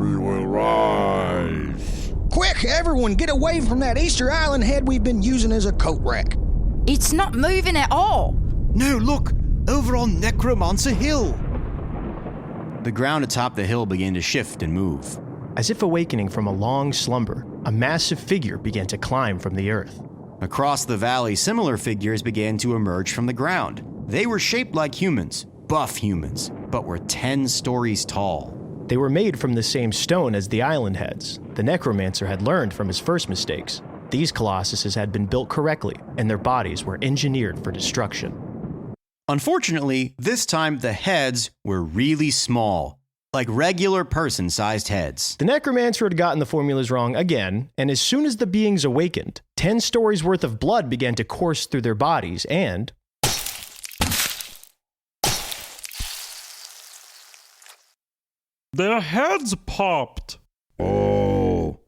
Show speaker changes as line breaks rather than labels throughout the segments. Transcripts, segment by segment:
army will rise.
Quick, everyone, get away from that Easter Island head we've been using as a coat rack.
It's not moving at all.
No, look, over on Necromancer Hill.
The ground atop the hill began to shift and move.
As if awakening from a long slumber, a massive figure began to climb from the earth.
Across the valley, similar figures began to emerge from the ground. They were shaped like humans, buff humans, but were 10 stories tall.
They were made from the same stone as the island heads. The necromancer had learned from his first mistakes. These colossuses had been built correctly, and their bodies were engineered for destruction.
Unfortunately, this time the heads were really small, like regular person-sized heads.
The necromancer had gotten the formulas wrong again, and as soon as the beings awakened, 10 stories worth of blood began to course through their bodies, and
their heads popped.
Oh,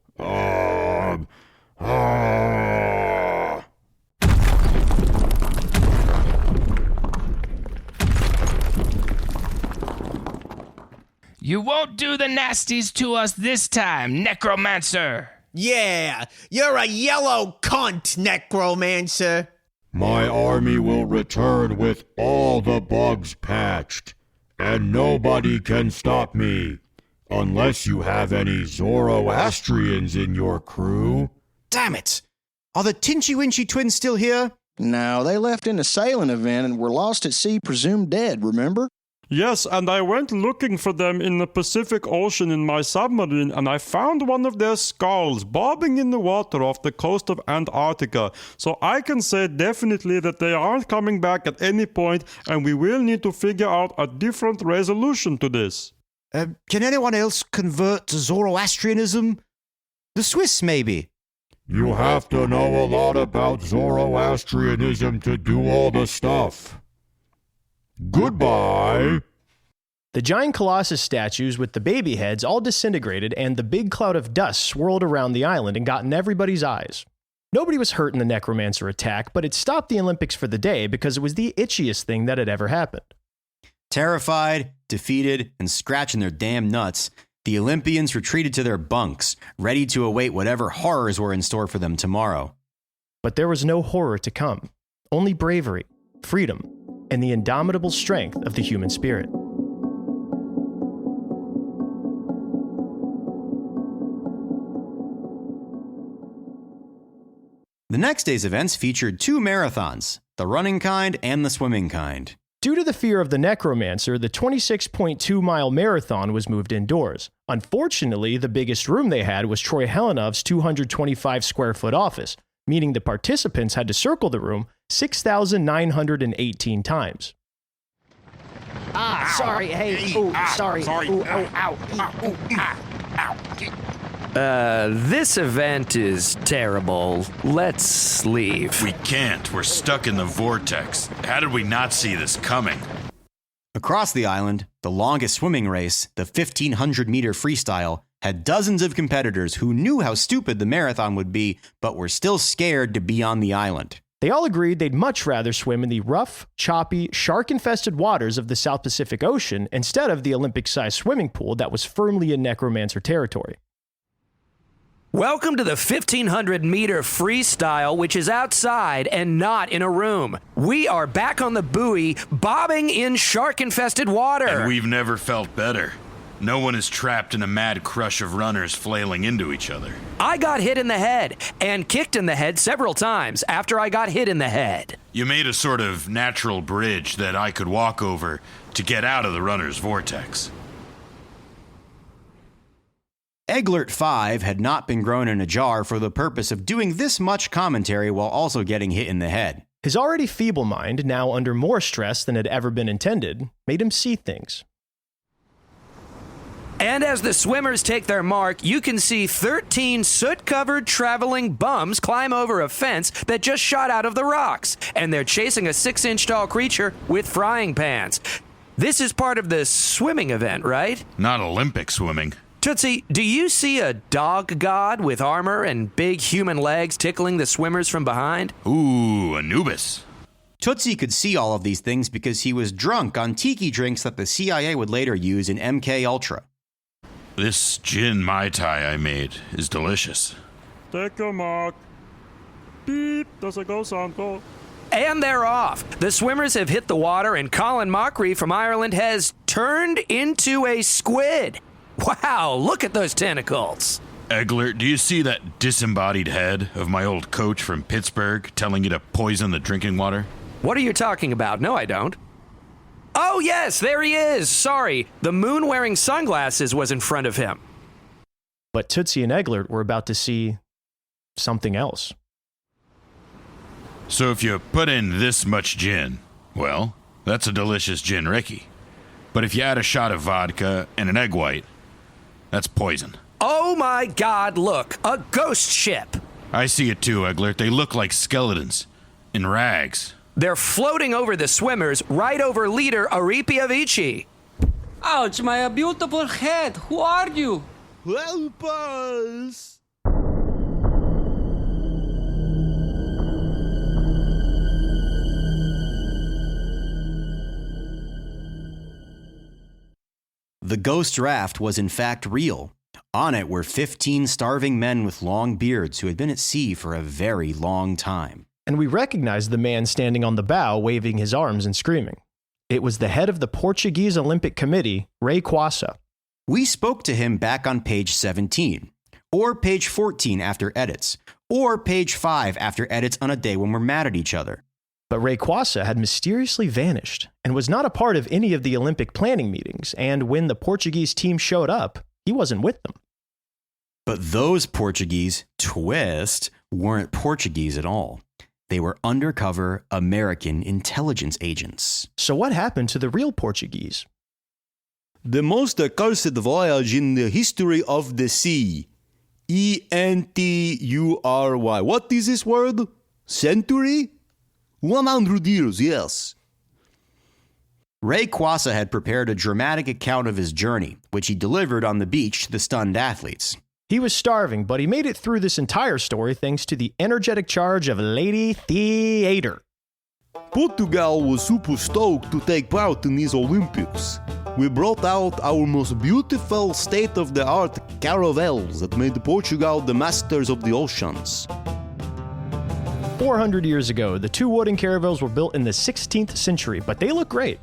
You won't do the nasties to us this time, Necromancer.
Yeah, you're a yellow cunt, Necromancer.
My army will return with all the bugs patched, and nobody can stop me, unless you have any Zoroastrians in your crew.
Damn it! Are the Tinchy Winchy twins still here?
No, they left in a sailing event and were lost at sea, presumed dead, remember?
Yes, and I went looking for them in the Pacific Ocean in my submarine, and I found one of their skulls bobbing in the water off the coast of Antarctica. So I can say definitely that they aren't coming back at any point, and we will need to figure out a different resolution to this.
Can anyone else convert to Zoroastrianism? The Swiss, maybe?
You have to know a lot about Zoroastrianism to do all the stuff. Goodbye.
the giant colossus statues with the baby heads all disintegrated, and the big cloud of dust swirled around the island and got in everybody's eyes. Nobody was hurt in the necromancer attack, but it stopped the Olympics for the day because it was the itchiest thing that had ever happened.
Terrified, defeated, and scratching their damn nuts, the Olympians retreated to their bunks, ready to await whatever horrors were in store for them tomorrow.
But there was no horror to come, only bravery, freedom, and the indomitable strength of the human spirit.
The next day's events featured 2 marathons, the running kind and the swimming kind.
Due to the fear of the necromancer, the 26.2-mile marathon was moved indoors. Unfortunately, the biggest room they had was Troy Helenov's 225-square-foot office, meaning the participants had to circle the room 6,918 times.
Sorry, hey, ooh, sorry, ooh, oh, ow, ooh, ow.
This event is terrible. Let's leave.
We can't. We're stuck in the vortex. How did we not see this coming?
Across the island, the longest swimming race, the 1,500-meter freestyle, had dozens of competitors who knew how stupid the marathon would be, but were still scared to be on the island.
They all agreed they'd much rather swim in the rough, choppy, shark-infested waters of the South Pacific Ocean instead of the Olympic-sized swimming pool that was firmly in necromancer territory.
Welcome to the 1,500-meter freestyle, which is outside and not in a room. We are back on the buoy, bobbing in shark-infested water.
And we've never felt better. No one is trapped in a mad crush of runners flailing into each other.
I got hit in the head, and kicked in the head several times after I got hit in the head.
You made a sort of natural bridge that I could walk over to get out of the runner's vortex.
Eglert 5 had not been grown in a jar for the purpose of doing this much commentary while also getting hit in the head.
His already feeble mind, now under more stress than had ever been intended, made him see things.
And as the swimmers take their mark, you can see 13 soot-covered traveling bums climb over a fence that just shot out of the rocks, and they're chasing a 6-inch tall creature with frying pans. This is part of the swimming event, right?
Not Olympic swimming.
Tootsie, do you see a dog god with armor and big human legs tickling the swimmers from behind?
Ooh, Anubis.
Tootsie could see all of these things because he was drunk on tiki drinks that the CIA would later use in MK Ultra.
This gin Mai Tai I made is delicious.
Take your mark. Beep. Does a go sound go?
And they're off. The swimmers have hit the water, and Colin Mockery from Ireland has turned into a squid. Wow, look at those tentacles.
Egler, do you see that disembodied head of my old coach from Pittsburgh telling you to poison the drinking water?
What are you talking about? No, I don't. Oh, yes, there he is. Sorry, the moon wearing sunglasses was in front of him.
But Tootsie and Eglert were about to see something else.
So if you put in this much gin, well, that's a delicious gin Ricky. But if you add a shot of vodka and an egg white, that's poison.
Oh my God, look, a ghost ship.
I see it too, Eglert. They look like skeletons in rags.
They're floating over the swimmers, right over leader Aripia Vici.
Ouch, my beautiful head. Who are you?
Help us!
The ghost raft was in fact real. On it were 15 starving men with long beards who had been at sea for a very long time.
And we recognized the man standing on the bow waving his arms and screaming. It was the head of the Portuguese Olympic Committee, Ray Kwasa.
We spoke to him back on page 17, or page 14 after edits, or page 5 after edits on a day when we're mad at each other.
But Ray Kwasa had mysteriously vanished and was not a part of any of the Olympic planning meetings, and when the Portuguese team showed up, he wasn't with them.
But those Portuguese, twist, weren't Portuguese at all. They were undercover American intelligence agents.
So what happened to the real Portuguese?
The most accursed voyage in the history of the sea. Entury. What is this word? Century? 100 years, yes.
Ray Kwasa had prepared a dramatic account of his journey, which he delivered on the beach to the stunned athletes.
He was starving, but he made it through this entire story thanks to the energetic charge of Lady Theater.
Portugal was super stoked to take part in these Olympics. We brought out our most beautiful state-of-the-art caravels that made Portugal the masters of the oceans.
400 years ago, the two wooden caravels were built in the 16th century, but they look great.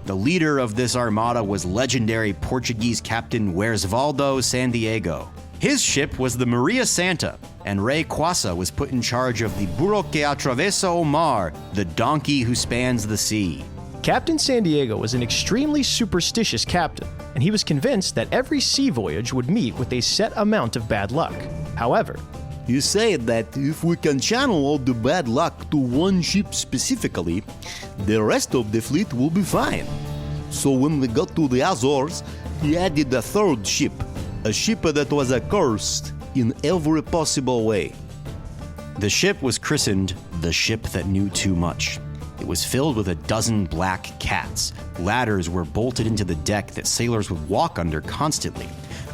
The leader of this armada was legendary Portuguese captain Wersvaldo Sandiego. His ship was the Maria Santa, and Ray Kwasa was put in charge of the Burro que atravessa o mar, the donkey who spans the sea.
Captain Sandiego was an extremely superstitious captain, and he was convinced that every sea voyage would meet with a set amount of bad luck. However,
he said that if we can channel all the bad luck to one ship specifically, the rest of the fleet will be fine. So when we got to the Azores, he added a third ship, a ship that was accursed in every possible way.
The ship was christened the Ship That Knew Too Much. It was filled with a dozen black cats. Ladders were bolted into the deck that sailors would walk under constantly.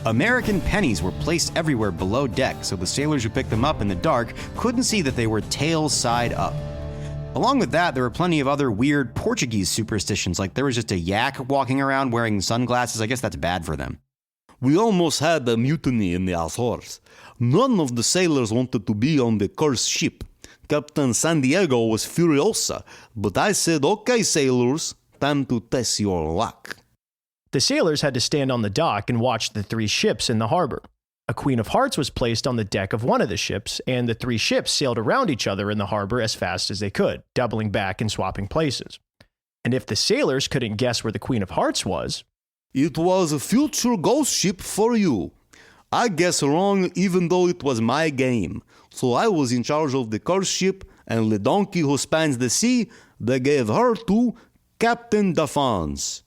American pennies were placed everywhere below deck, so the sailors who picked them up in the dark couldn't see that they were tails side up. Along with that, there were plenty of other weird Portuguese superstitions, like there was just a yak walking around wearing sunglasses. I guess that's bad for them.
We almost had a mutiny in the Azores. None of the sailors wanted to be on the cursed ship. Captain Sandiego was furiosa, but I said, okay, sailors, time to test your luck.
the sailors had to stand on the dock and watch the three ships in the harbor. A Queen of Hearts was placed on the deck of one of the ships, and the three ships sailed around each other in the harbor as fast as they could, doubling back and swapping places. And if the sailors couldn't guess where the Queen of Hearts was,
it was a future ghost ship for you. I guessed wrong even though it was my game. So I was in charge of the curse ship, and the donkey who spans the sea, they gave her to Captain Dafans.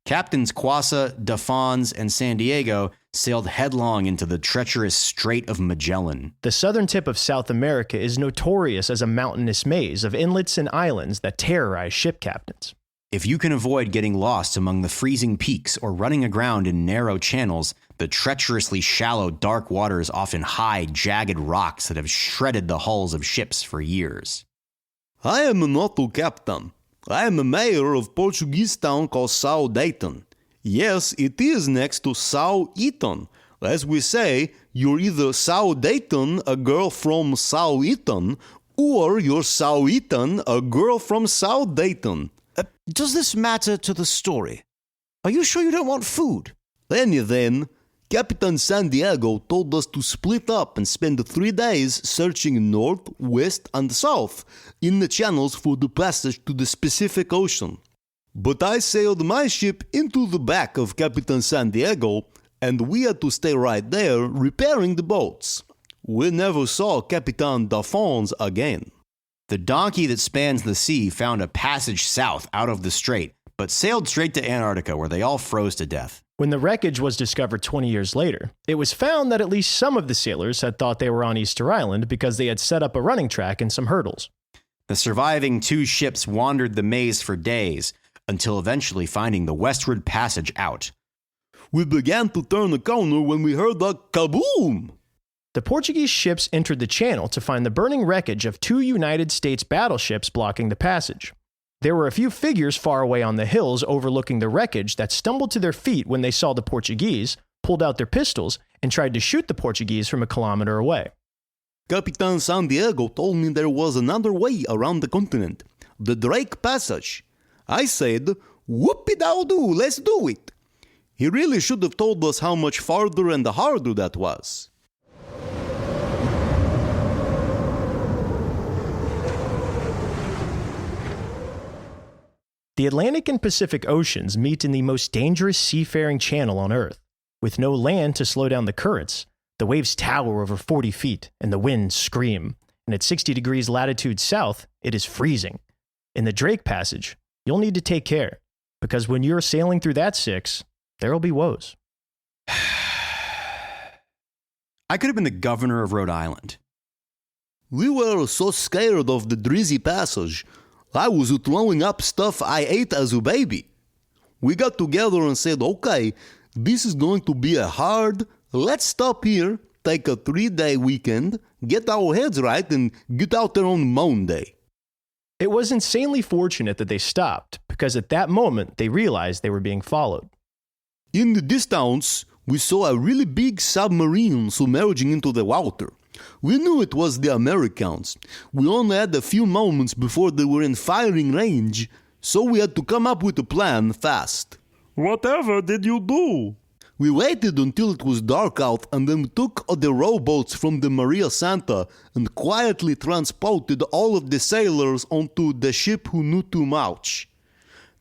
Captains Kwasa, Dafans, and Sandiego sailed headlong into the treacherous Strait of Magellan.
The southern tip of South America is notorious as a mountainous maze of inlets and islands that terrorize ship captains.
If you can avoid getting lost among the freezing peaks or running aground in narrow channels, the treacherously shallow dark waters often hide jagged rocks that have shredded the hulls of ships for years.
I am not a captain. I am a mayor of a Portuguese town called Sao Dayton. Yes, it is next to South Eaton. As we say, you're either South Dayton, a girl from South Eaton, or you're South Eaton, a girl from South Dayton.
Does this matter to the story? Are you sure you don't want food?
Then, Capitan San Diego told us to split up and spend 3 days searching north, west, and south in the channels for the passage to the Pacific Ocean. But I sailed my ship into the back of Capitan San Diego, and we had to stay right there repairing the boats. We never saw Capitan Dauphin's again.
The donkey that spans the sea found a passage south out of the strait, but sailed straight to Antarctica where they all froze to death.
When the wreckage was discovered 20 years later, it was found that at least some of the sailors had thought they were on Easter Island because they had set up a running track and some hurdles.
The surviving 2 ships wandered the maze for days, until eventually finding the westward passage out.
We began to turn a corner when we heard a kaboom!
The Portuguese ships entered the channel to find the burning wreckage of 2 United States battleships blocking the passage. There were a few figures far away on the hills overlooking the wreckage that stumbled to their feet when they saw the Portuguese, pulled out their pistols, and tried to shoot the Portuguese from a kilometer away.
Capitan San Diego told me there was another way around the continent, the Drake Passage. I said, whoopie-dow-doo, let's do it. He really should have told us how much farther and harder that was.
The Atlantic and Pacific Oceans meet in the most dangerous seafaring channel on Earth. With no land to slow down the currents, the waves tower over 40 feet and the winds scream. And at 60 degrees latitude south, it is freezing. In the Drake Passage, you'll need to take care, because when you're sailing through that 6, there'll be woes.
I could have been the governor of Rhode Island.
We were so scared of the Drizzy Passage. I was throwing up stuff I ate as a baby. We got together and said, okay, this is going to be let's stop here, take a 3-day weekend, get our heads right, and get out there on Monday.
It was insanely fortunate that they stopped, because at that moment they realized they were being followed.
In the distance, we saw a really big submarine submerging into the water. We knew it was the Americans. We only had a few moments before they were in firing range, so we had to come up with a plan fast.
Whatever did you do?
We waited until it was dark out and then took the rowboats from the Maria Santa and quietly transported all of the sailors onto the ship who knew too much.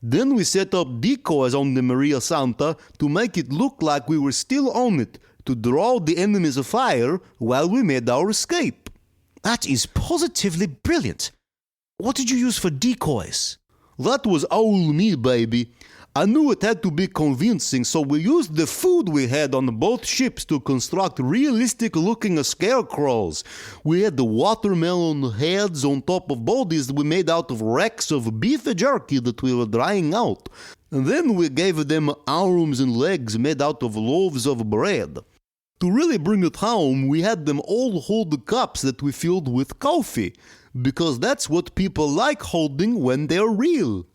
Then we set up decoys on the Maria Santa to make it look like we were still on it, to draw the enemy's fire while we made our escape.
That is positively brilliant. What did you use for decoys?
That was all me, baby. I knew it had to be convincing, so we used the food we had on both ships to construct realistic-looking scarecrows. We had the watermelon heads on top of bodies we made out of wrecks of beef jerky that we were drying out. And then we gave them arms and legs made out of loaves of bread. To really bring it home, we had them all hold cups that we filled with coffee, because that's what people like holding when they're real.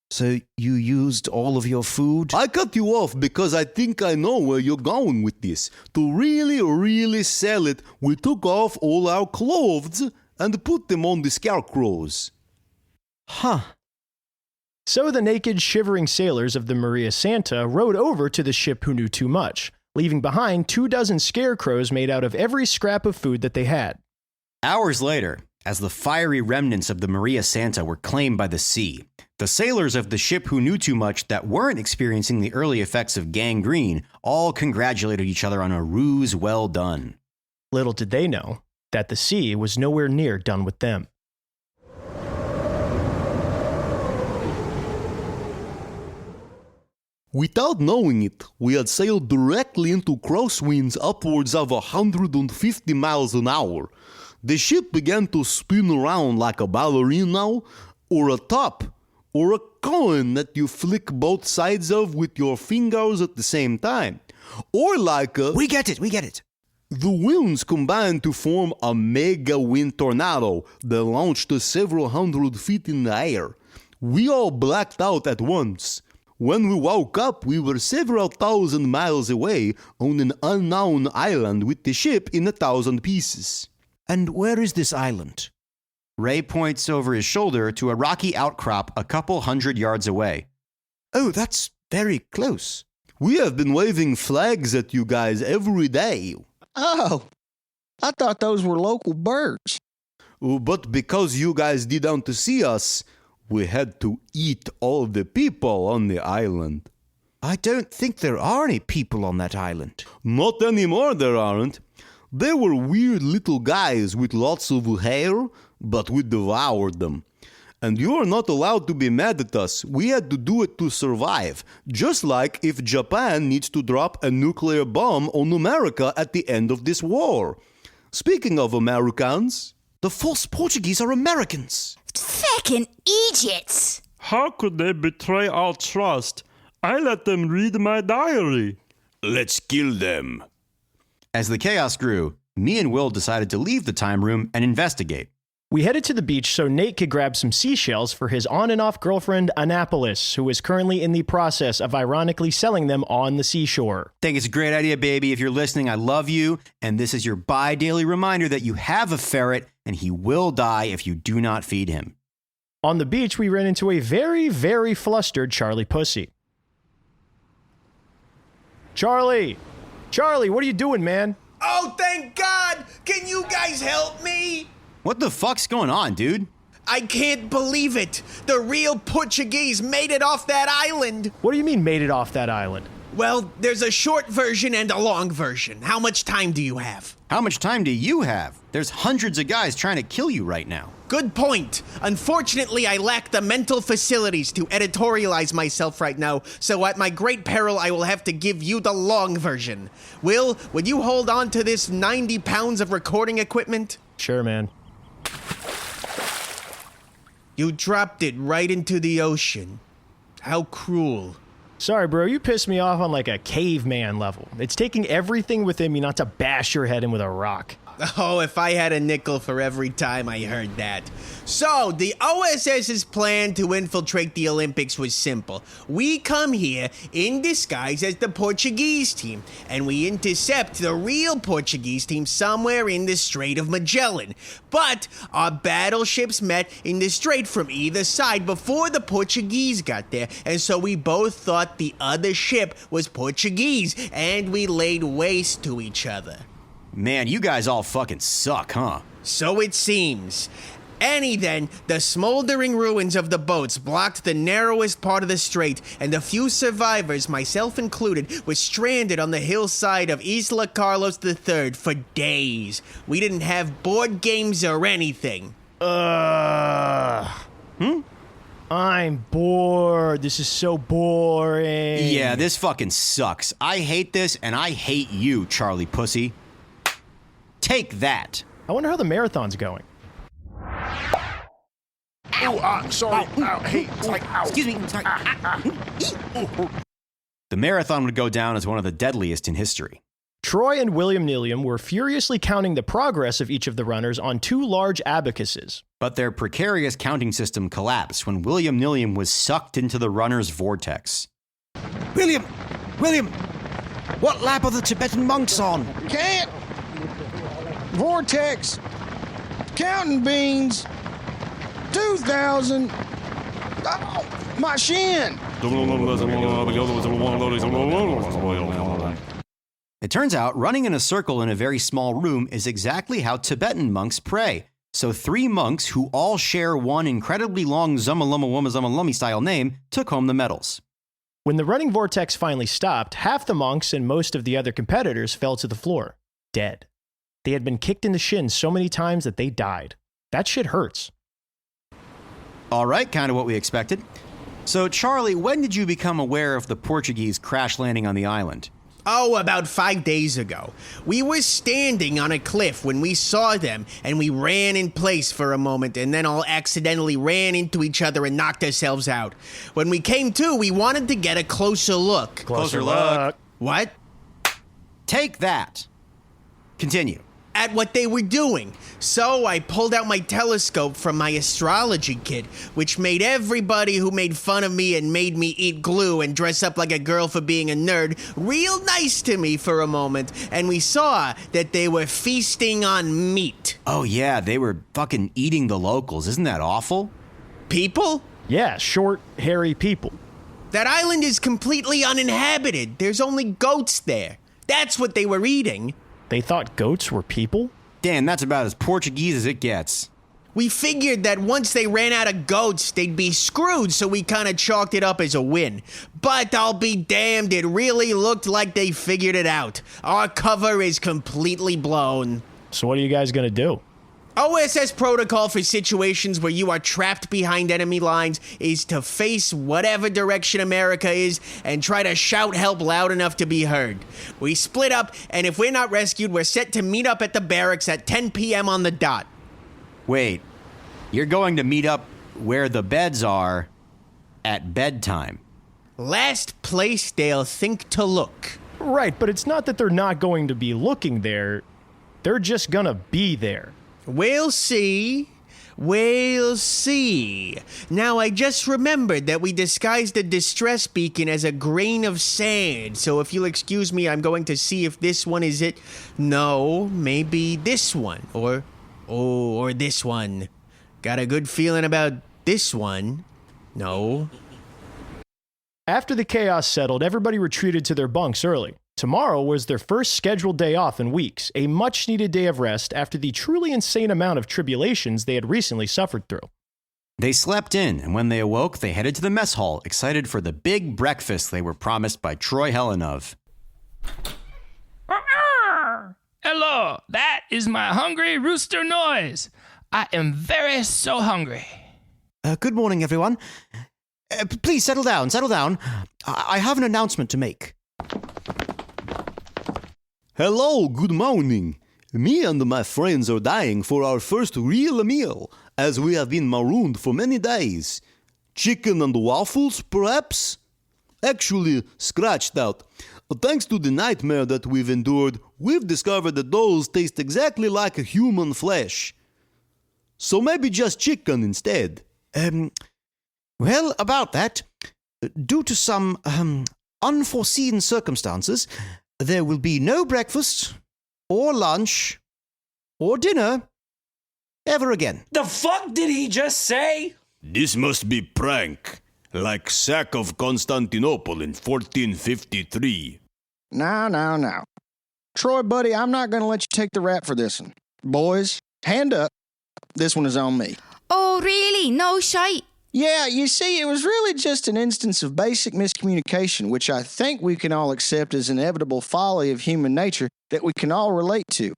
So you used all of your food?
I cut you off because I think I know where you're going with this. To really sell it, we took off all our clothes and put them on the scarecrows.
Huh. So the naked, shivering sailors of the Maria Santa rowed over to the ship who knew too much, leaving behind 24 scarecrows made out of every scrap of food that they had.
Hours later, as the fiery remnants of the Maria Santa were claimed by the sea, the sailors of the ship who knew too much that weren't experiencing the early effects of gangrene all congratulated each other on a ruse well done.
Little did they know that the sea was nowhere near done with them.
Without knowing it, we had sailed directly into crosswinds upwards of 150 miles an hour. The ship began to spin around like a ballerina, or a top, or a coin that you flick both sides of with your fingers at the same time. Or like a...
We get it.
The winds combined to form a mega wind tornado that launched us several hundred feet in the air. We all blacked out at once. When we woke up, we were several thousand miles away on an unknown island with the ship in 1,000 pieces.
And where is this island?
Ray points over his shoulder to a rocky outcrop a couple 100 yards away.
Oh, that's very close.
We have been waving flags at you guys every day.
Oh, I thought those were local birds.
But because you guys didn't see us, we had to eat all the people on the island.
I don't think there are any people on that island.
Not anymore, there aren't. They were weird little guys with lots of hair, but we devoured them. And you're not allowed to be mad at us. We had to do it to survive. Just like if Japan needs to drop a nuclear bomb on America at the end of this war. Speaking of Americans...
The false Portuguese are Americans.
Feckin' idiots!
How could they betray our trust? I let them read my diary.
Let's kill them.
As the chaos grew, me and Will decided to leave the time room and investigate.
We headed to the beach so Nate could grab some seashells for his on and off girlfriend, Annapolis, who is currently in the process of ironically selling them on the seashore.
Think it's a great idea, baby. If you're listening, I love you. And this is your bi-daily reminder that you have a ferret and he will die if you do not feed him.
On the beach, we ran into a very, very flustered Charlie Pussy. Charlie! Charlie, what are you doing, man?
Oh, thank God! Can you guys help me?
What the fuck's going on, dude?
I can't believe it! The real Portuguese made it off that island!
What do you mean made it off that island?
Well, there's a short version and a long version. How much time do you have?
How much time do you have? There's hundreds of guys trying to kill you right now.
Good point. Unfortunately, I lack the mental facilities to editorialize myself right now, so at my great peril, I will have to give you the long version. Will, would you hold on to this 90 pounds of recording equipment?
Sure, man.
You dropped it right into the ocean. How cruel.
Sorry, bro, you pissed me off on like a caveman level. It's taking everything within me not to bash your head in with a rock.
Oh, if I had a nickel for every time I heard that. So, the OSS's plan to infiltrate the Olympics was simple. We come here in disguise as the Portuguese team, and we intercept the real Portuguese team somewhere in the Strait of Magellan. But our battleships met in the strait from either side before the Portuguese got there, and so we both thought the other ship was Portuguese, and we laid waste to each other.
Man, you guys all fucking suck, huh?
So it seems. Annie then, the smoldering ruins of the boats blocked the narrowest part of the strait, and the few survivors, myself included, were stranded on the hillside of Isla Carlos III for days. We didn't have board games or anything.
I'm bored. This is so boring.
Yeah, this fucking sucks. I hate this, and I hate you, Charlie Pussy. Take that.
I wonder how the marathon's going.
Sorry. Hey,
Excuse me. Sorry. The marathon would go down as one of the deadliest in history.
Troy and William Nilliam were furiously counting the progress of each of the runners on two large abacuses.
But their precarious counting system collapsed when William Nilliam was sucked into the runner's vortex.
William! What lap are the Tibetan monks on?
Can't. Vortex. Counting beans. 2,000. Oh, my shin.
It turns out running in a circle in a very small room is exactly how Tibetan monks pray. So 3 monks who all share one incredibly long Zumaluma style name took home the medals.
When the running vortex finally stopped, half the monks and most of the other competitors fell to the floor, dead. They had been kicked in the shins so many times that they died. That shit hurts.
All right, kind of what we expected. So, Charlie, when did you become aware of the Portuguese crash landing on the island?
Oh, about 5 days ago. We were standing on a cliff when we saw them, and we ran in place for a moment, and then all accidentally ran into each other and knocked ourselves out. When we came to, we wanted to get a closer look.
Closer look.
What?
Take that. Continue.
at what they were doing. So I pulled out my telescope from my astrology kit, which made everybody who made fun of me and made me eat glue and dress up like a girl for being a nerd real nice to me for a moment, and we saw that they were feasting on meat.
Oh yeah, they were fucking eating the locals. Isn't that awful?
People?
Yeah, short, hairy people.
That island is completely uninhabited. There's only goats there. That's what they were eating.
They thought goats were people?
Dan, that's about as Portuguese as it gets.
We figured that once they ran out of goats, they'd be screwed, so we kind of chalked it up as a win. But I'll be damned, it really looked like they figured it out. Our cover is completely blown.
So what are you guys gonna do?
OSS protocol for situations where you are trapped behind enemy lines is to face whatever direction America is and try to shout help loud enough to be heard. We split up, and if we're not rescued, we're set to meet up at the barracks at 10 p.m. on the dot.
Wait, you're going to meet up where the beds are at bedtime?
Last place they'll think to look.
Right, but it's not that they're not going to be looking there. They're just gonna be there.
We'll see. We'll see. Now, I just remembered that we disguised the distress beacon as a grain of sand, so if you'll excuse me, I'm going to see if this one is it. No, maybe this one, or this one. Got a good feeling about this one. No.
After the chaos settled, everybody retreated to their bunks early. Tomorrow was their first scheduled day off in weeks, a much-needed day of rest after the truly insane amount of tribulations they had recently suffered through.
They slept in, and when they awoke, they headed to the mess hall, excited for the big breakfast they were promised by Troy Helenov.
Hello, that is my hungry rooster noise. I am very so hungry.
Good morning, everyone. Please settle down, settle down. I have an announcement to make.
Hello, good morning. Me and my friends are dying for our first real meal, as we have been marooned for many days. Chicken and waffles, perhaps? Actually, scratched out. Thanks to the nightmare that we've endured, we've discovered that those taste exactly like human flesh. So maybe just chicken instead.
Well, about that, due to some unforeseen circumstances, there will be no breakfast, or lunch, or dinner, ever again.
The fuck did he just say?
This must be prank, like sack of Constantinople in 1453.
Now. Troy, buddy, I'm not going to let you take the rap for this one. Boys, hand up. This one is on me.
Oh, really? No shite.
Yeah, you see, it was really just an instance of basic miscommunication, which I think we can all accept as inevitable folly of human nature that we can all relate to.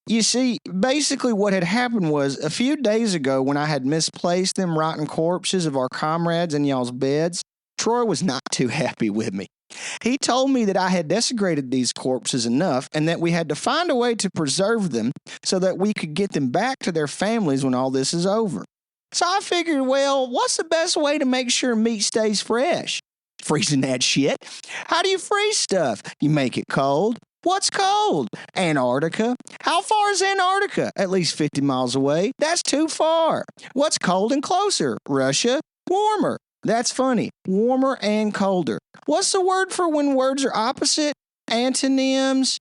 You see, basically what had happened was, a few days ago when I had misplaced them rotten corpses of our comrades in y'all's beds, Troy was not too happy with me. He told me that I had desecrated these corpses enough and that we had to find a way to preserve them so that we could get them back to their families when all this is over. So I figured, well, what's the best way to make sure meat stays fresh? Freezing that shit. How do you freeze stuff? You make it cold. What's cold? Antarctica. How far is Antarctica? At least 50 miles away. That's too far. What's cold and closer? Russia. Warmer. That's funny. Warmer and colder. What's the word for when words are opposite? Antonyms.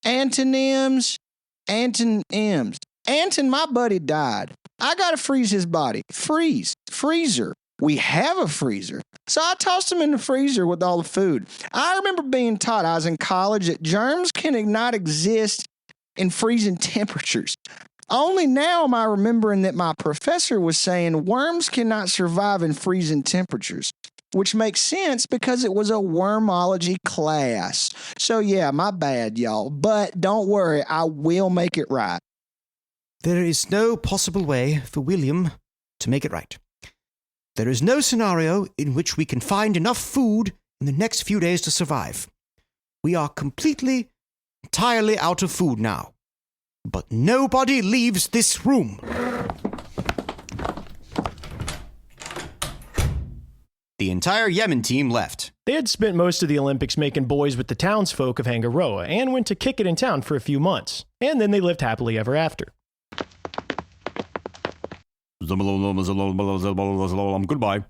Anton, my buddy, died. I gotta freeze his body. Freezer. We have a freezer. So I tossed him in the freezer with all the food. I remember being taught, I was in college, that germs cannot exist in freezing temperatures. Only now am I remembering that my professor was saying worms cannot survive in freezing temperatures, which makes sense because it was a wormology class. So yeah, my bad, y'all. But don't worry, I will make it right.
There is no possible way for William to make it right. There is no scenario in which we can find enough food in the next few days to survive. We are entirely out of food now. But nobody leaves this room.
the entire Yemen team left.
They had spent most of the Olympics making boys with the townsfolk of Hangaroa and went to kick it in town for a few months. And then they lived happily ever after.
Goodbye.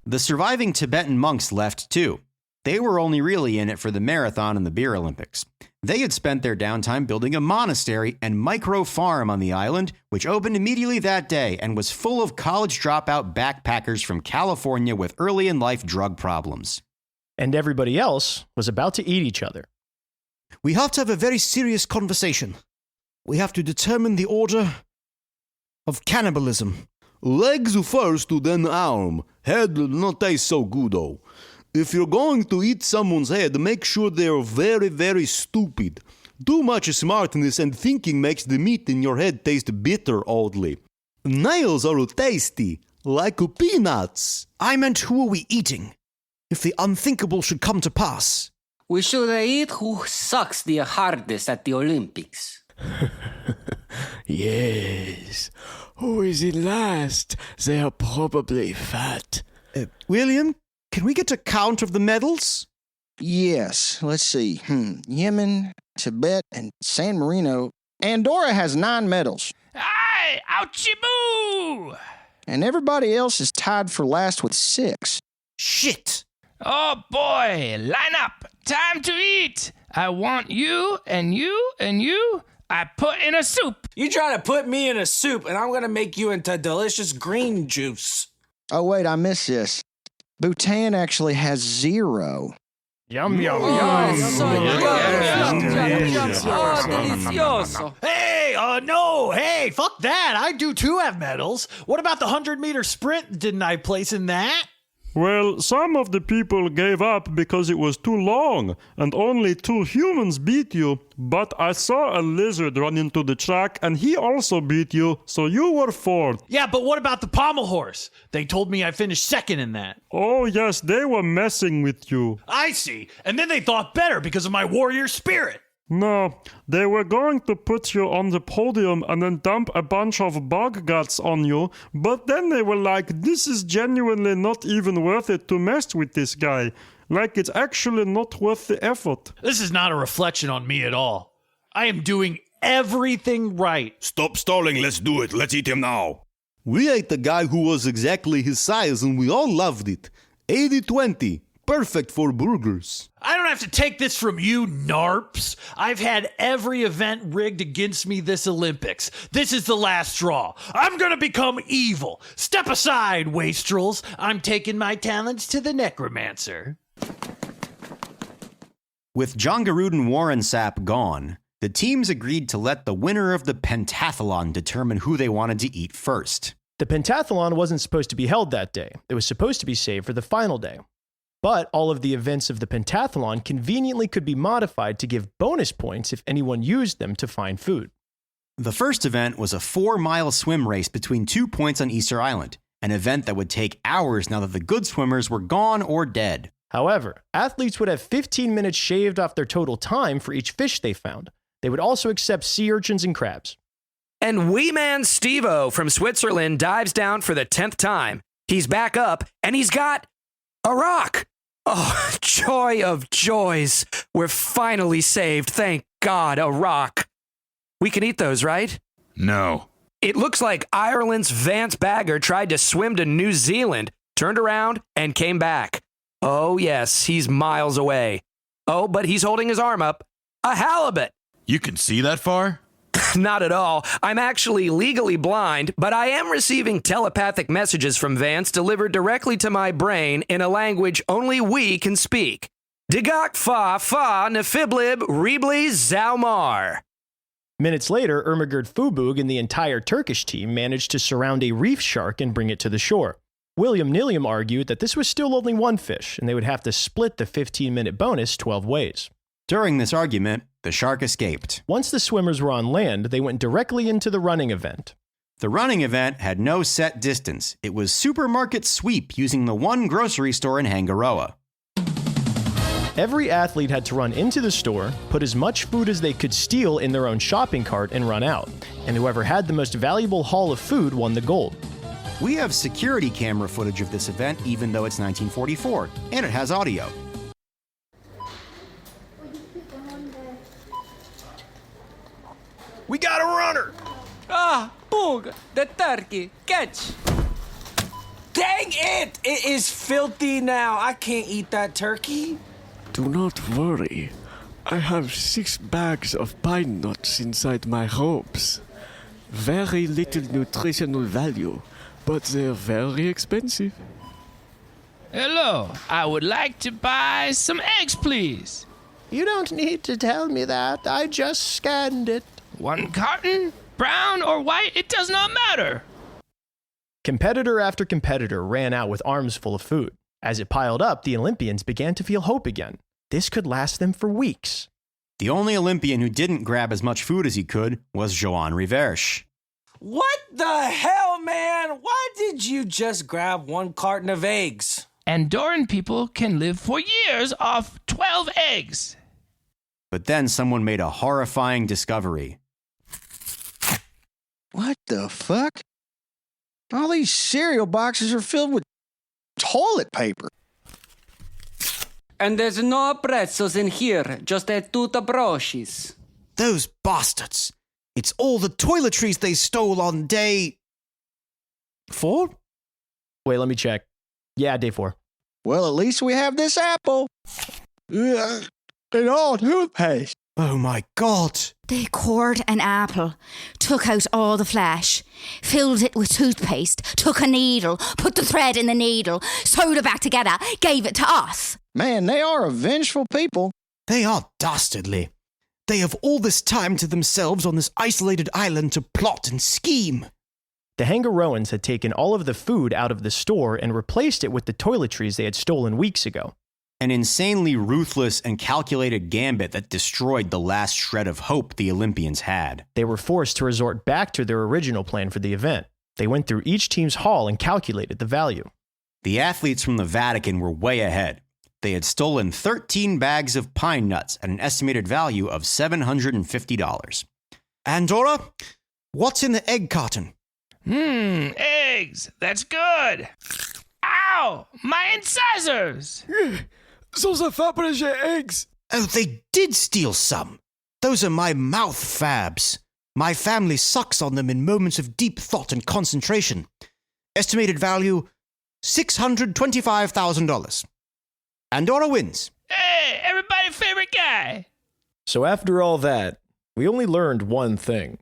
The surviving Tibetan monks left too. They were only really in it for the marathon and the beer Olympics. They had spent their downtime building a monastery and micro farm on the island, which opened immediately that day and was full of college dropout backpackers from California with early in life drug problems.
And everybody else was about to eat each other.
We have to have a very serious conversation. We have to determine the order of cannibalism.
Legs first, then arm. Head not taste so good though. If you're going to eat someone's head, make sure they're very, very stupid. Too much smartness and thinking makes the meat in your head taste bitter oddly. Nails are tasty, like peanuts.
I meant, who are we eating? If the unthinkable should come to pass.
We should eat who sucks the hardest at the Olympics.
Yes. Who is it last? They are probably fat.
William, can we get a count of the medals?
Yes, let's see. Yemen, Tibet, and San Marino. Andorra has 9 medals.
Aye, ouchie boo!
And everybody else is tied for last with 6.
Shit!
Oh boy, line up. Time to eat. I want you and you and you. I put in a soup.
You try to put me in a soup, and I'm gonna make you into delicious green juice.
Oh, wait, I missed this. Bhutan actually has 0.
Yum, yum,
Oh,
yum.
delicioso.
Hey, hey, fuck that. I do too have medals. What about the 100-meter sprint? Didn't I place in that?
Well, some of the people gave up because it was too long, and only 2 humans beat you. But I saw a lizard run into the track, and he also beat you, so you were 4th.
Yeah, but what about the pommel horse? They told me I finished 2nd in that.
Oh yes, they were messing with you.
I see. And then they thought better because of my warrior spirit.
No, they were going to put you on the podium and then dump a bunch of bug guts on you, but then they were like, this is genuinely not even worth it to mess with this guy. Like, it's actually not worth the effort.
This is not a reflection on me at all. I am doing everything right.
Stop stalling, let's do it. Let's eat him now.
We ate a guy who was exactly his size and we all loved it. 80-20. Perfect for burgers.
I don't have to take this from you, narps. I've had every event rigged against me this Olympics. This is the last straw. I'm gonna become evil. Step aside, wastrels. I'm taking my talents to the necromancer.
With Jongarud and Warren Sapp gone, the teams agreed to let the winner of the pentathlon determine who they wanted to eat first.
The pentathlon wasn't supposed to be held that day. It was supposed to be saved for the final day. But all of the events of the pentathlon conveniently could be modified to give bonus points if anyone used them to find food.
The first event was a 4-mile swim race between 2 points on Easter Island, an event that would take hours now that the good swimmers were gone or dead.
However, athletes would have 15 minutes shaved off their total time for each fish they found. They would also accept sea urchins and crabs.
And wee man Steve-O from Switzerland dives down for the 10th time. He's back up, and he's got a rock. Oh, joy of joys. We're finally saved. Thank God, a rock. We can eat those, right?
No.
It looks like Ireland's Vance Bagger tried to swim to New Zealand, turned around, and came back. Oh, yes, he's miles away. Oh, but he's holding his arm up. A halibut.
You can see that far?
Not at all. I'm actually legally blind, but I am receiving telepathic messages from Vance delivered directly to my brain in a language only we can speak. Digak fa fa Nfiblib Reebly Zaumar.
Minutes later, Ermagerd Fubug and the entire Turkish team managed to surround a reef shark and bring it to the shore. William Nilliam argued that this was still only one fish, and they would have to split the 15-minute bonus 12 ways.
During this argument, the shark escaped.
Once the swimmers were on land, they went directly into the running event.
The running event had no set distance. It was supermarket sweep using the one grocery store in Hangaroa.
Every athlete had to run into the store, put as much food as they could steal in their own shopping cart, and run out. And whoever had the most valuable haul of food won the gold.
We have security camera footage of this event, even though it's 1944, and it has audio.
We got a runner!
Ah, Boog, the turkey, catch! Dang it! It is filthy now. I can't eat that turkey.
Do not worry. I have 6 bags of pine nuts inside my robes. Very little nutritional value, but they're very expensive.
Hello, I would like to buy some eggs, please.
You don't need to tell me that. I just scanned it.
1 carton? Brown or white, it does not matter.
Competitor after competitor ran out with arms full of food. As it piled up, the Olympians began to feel hope again. This could last them for weeks.
The only Olympian who didn't grab as much food as he could was Joan Rivers.
What the hell, man? Why did you just grab 1 carton of eggs?
Andorran people can live for years off 12 eggs.
But then someone made a horrifying discovery.
What the fuck? All these cereal boxes are filled with toilet paper.
And there's no pretzels in here, just a tuta broches.
Those bastards! It's all the toiletries they stole on day 4?
Wait, let me check. Yeah, day 4.
Well, at least we have this apple. Ugh, and all toothpaste.
Oh my god!
They cored an apple, took out all the flesh, filled it with toothpaste, took a needle, put the thread in the needle, sewed it back together, gave it to us.
Man, they are a vengeful people.
They are dastardly. They have all this time to themselves on this isolated island to plot and scheme.
The Hangaroans had taken all of the food out of the store and replaced it with the toiletries they had stolen weeks ago.
An insanely ruthless and calculated gambit that destroyed the last shred of hope the Olympians had.
They were forced to resort back to their original plan for the event. They went through each team's haul and calculated the value.
The athletes from the Vatican were way ahead. They had stolen 13 bags of pine nuts at an estimated value of $750.
Andorra, what's in the egg carton?
Eggs. That's good. Ow, my incisors.
Those are Fabergé eggs.
Oh, they did steal some. Those are my mouth fabs. My family sucks on them in moments of deep thought and concentration. Estimated value, $625,000. Andorra wins.
Hey, everybody's favorite guy.
So after all that, we only learned one thing.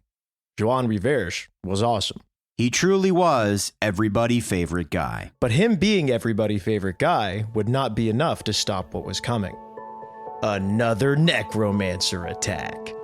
Joan Rivers was awesome.
He truly was everybody's favorite guy.
But him being everybody's favorite guy would not be enough to stop what was coming. Another necromancer attack.